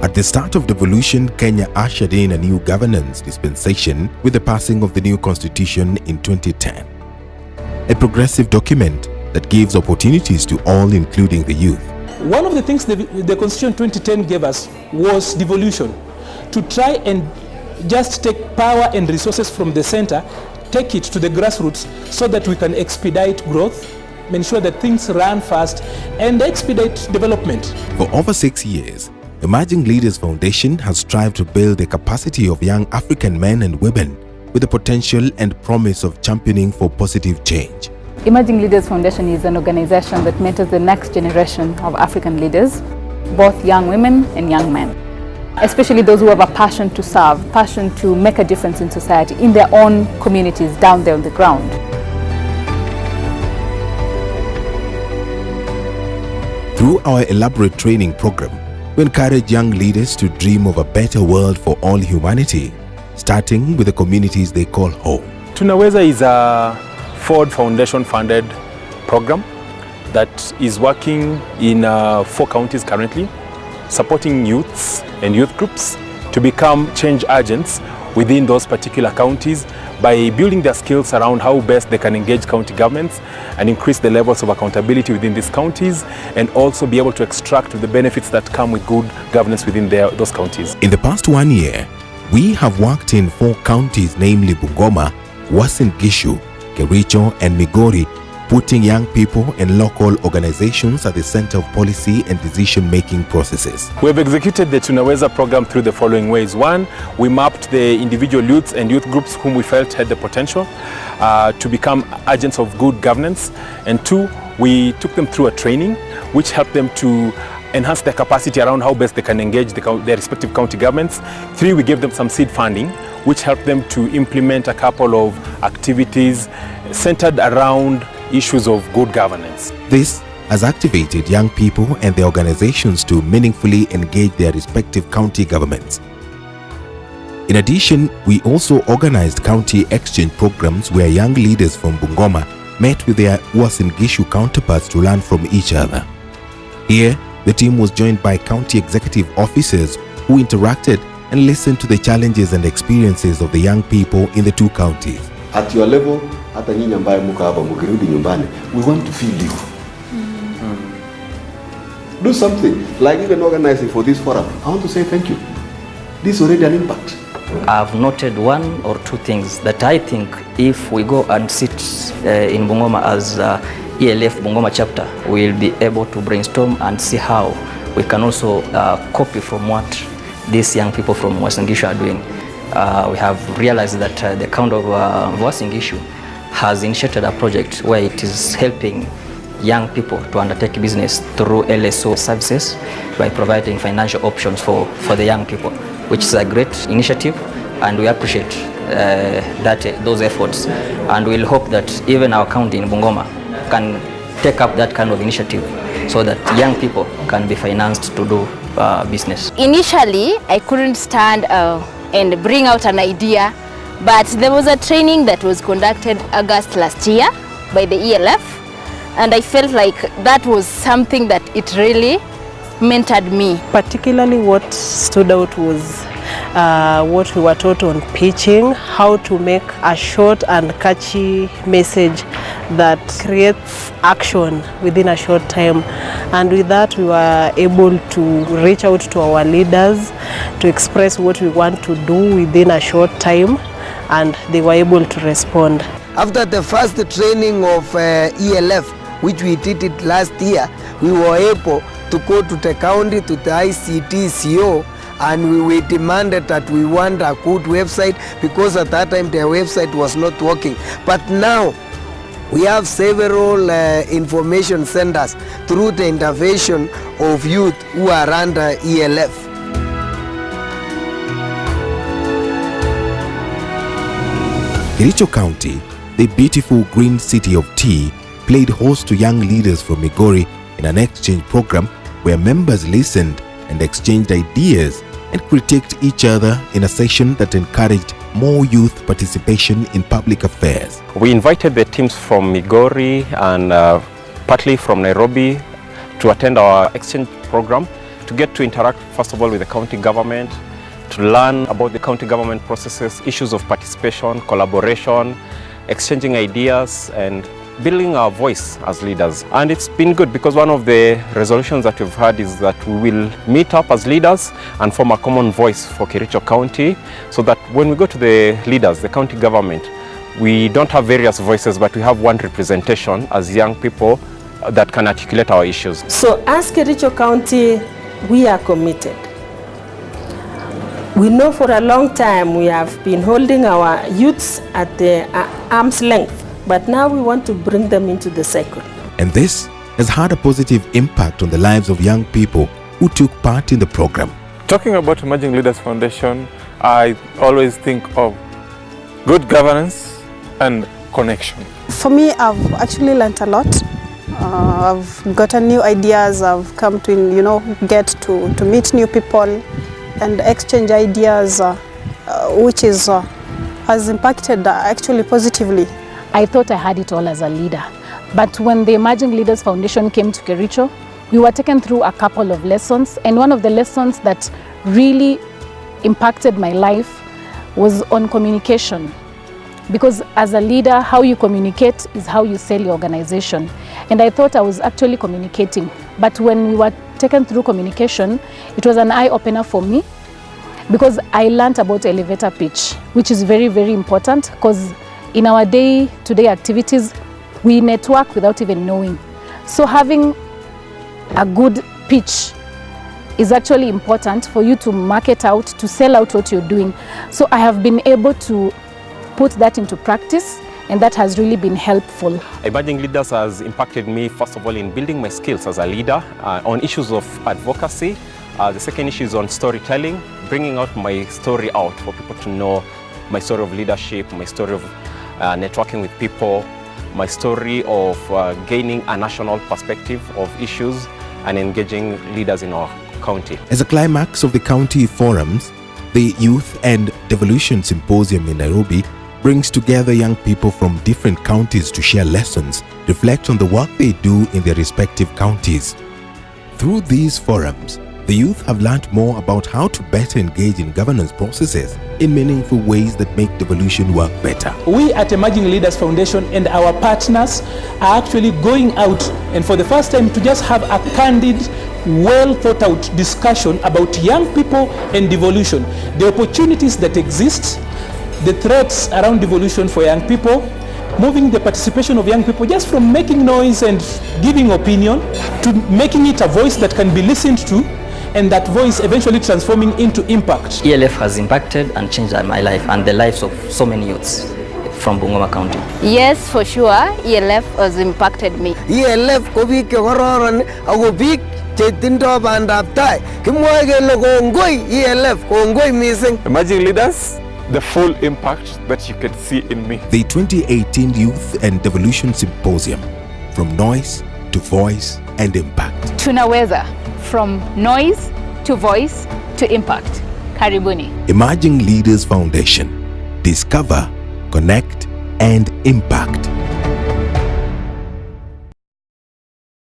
At the start of devolution, Kenya ushered in a new governance dispensation with the passing of the new constitution in 2010. A progressive document that gives opportunities to all, including the youth. One of the things the Constitution 2010 gave us was devolution, to try and just take power and resources from the center, take it to the grassroots so that we can expedite growth, ensure that things run fast, and expedite development. For over 6 years, Emerging Leaders Foundation has strived to build the capacity of young African men and women with the potential and promise of championing for positive change. Emerging Leaders Foundation is an organization that mentors the next generation of African leaders, both young women and young men, especially those who have a passion to serve, passion to make a difference in society, in their own communities down there on the ground. Through our elaborate training program, we encourage young leaders to dream of a better world for all humanity, starting with the communities they call home. Tunaweza is a Ford Foundation funded program that is working in 4 counties currently, supporting youths and youth groups to become change agents within those particular counties by building their skills around how best they can engage county governments and increase the levels of accountability within these counties, and also be able to extract the benefits that come with good governance within those counties. In the past 1 year, we have worked in 4 counties, namely Bungoma, Uasin Gishu, Kericho and Migori, putting young people and local organizations at the center of policy and decision-making processes. We have executed the Tunaweza program through the following ways. 1, we mapped the individual youths and youth groups whom we felt had the potential to become agents of good governance. And 2, we took them through a training which helped them to enhance their capacity around how best they can engage their respective county governments. 3, we gave them some seed funding which helped them to implement a couple of activities centered around issues of good governance. This has activated young people and their organizations to meaningfully engage their respective county governments. In addition, we also organized county exchange programs where young leaders from Bungoma met with their Uasin Gishu counterparts to learn from each other. Here, the team was joined by county executive officers who interacted and listened to the challenges and experiences of the young people in the 2 counties. At your level, hata nyinyi ambaye mko hapa mkirudi nyumbani, we want to feel you. Do something, like even organizing for this forum. I want to say thank you. This is already an impact. I've noted 1 or 2 things that I think if we go and sit in Bungoma as ELF Bungoma chapter, we'll be able to brainstorm and see how we can also copy from what these young people from Uasin Gishu are doing. We have realized that the county of Uasin Gishu has initiated a project where it is helping young people to undertake business through LSO services by providing financial options for the young people, which is a great initiative, and we appreciate those efforts, and we'll hope that even our county in Bungoma can take up that kind of initiative so that young people can be financed to do business. Initially, I couldn't stand and bring out an idea, but there was a training that was conducted August last year by the ELF, and I felt like that was something that it really mentored me. Particularly what stood out was what we were taught on pitching, how to make a short and catchy message that creates action within a short time. And with that, we were able to reach out to our leaders to express what we want to do within a short time, and they were able to respond. After the first training of ELF, which we did it last year, we were able to go to the county, to the ICT CEO, and we demanded that we want a good website, because at that time their website was not working. But now we have several information centers through the intervention of youth who are under ELF. Kericho County, the beautiful green city of tea, played host to young leaders from Migori in an exchange program where members listened and exchanged ideas and critiqued each other in a session that encouraged more youth participation in public affairs. We invited the teams from Migori and partly from Nairobi to attend our exchange program to get to interact, first of all, with the county government, to learn about the county government processes, issues of participation, collaboration, exchanging ideas, and building our voice as leaders. And it's been good because one of the resolutions that we've had is that we will meet up as leaders and form a common voice for Kericho County, so that when we go to the leaders, the county government, we don't have various voices, but we have one representation as young people that can articulate our issues. So as Kericho County, we are committed. We know for a long time we have been holding our youths at the arm's length, but now we want to bring them into the circle. And this has had a positive impact on the lives of young people who took part in the program. Talking about Emerging Leaders Foundation, I always think of good governance and connection. For me, I've actually learnt a lot. I've gotten new ideas. I've come to, get to meet new people and exchange ideas, which has impacted actually positively. I thought I had it all as a leader. But when the Emerging Leaders Foundation came to Kericho, we were taken through a couple of lessons. And one of the lessons that really impacted my life was on communication. Because as a leader, how you communicate is how you sell your organization. And I thought I was actually communicating. But when we were taken through communication, it was an eye-opener for me, because I learned about elevator pitch, which is very, very important, because in our day-to-day activities, we network without even knowing. So having a good pitch is actually important for you to market out, to sell out what you're doing. So I have been able to put that into practice, and that has really been helpful. Emerging Leaders has impacted me, first of all, in building my skills as a leader on issues of advocacy. The second issue is on storytelling, bringing out my story out for people to know my story of leadership, my story of networking with people, my story of gaining a national perspective of issues and engaging leaders in our county. As a climax of the county forums, the Youth and Devolution Symposium in Nairobi brings together young people from different counties to share lessons, reflect on the work they do in their respective counties. Through these forums, the youth have learned more about how to better engage in governance processes in meaningful ways that make devolution work better. We at Emerging Leaders Foundation and our partners are actually going out and for the first time to just have a candid, well thought out discussion about young people and devolution, the opportunities that exist, the threats around devolution for young people, moving the participation of young people just from making noise and giving opinion to making it a voice that can be listened to, and that voice eventually transforming into impact. ELF has impacted and changed my life and the lives of so many youths from Bungoma County. Yes, for sure, ELF has impacted me. ELF ko biik chekororon ako biik chetindo bandab tai. Kimwoe kele kongoi ELF, kongoi missing. Emerging Leaders, the full impact that you can see in me. The 2018 Youth and Devolution Symposium, from noise to voice and impact. Tunaweza, from noise to voice to impact. Karibuni. Emerging Leaders Foundation. Discover, connect, and impact.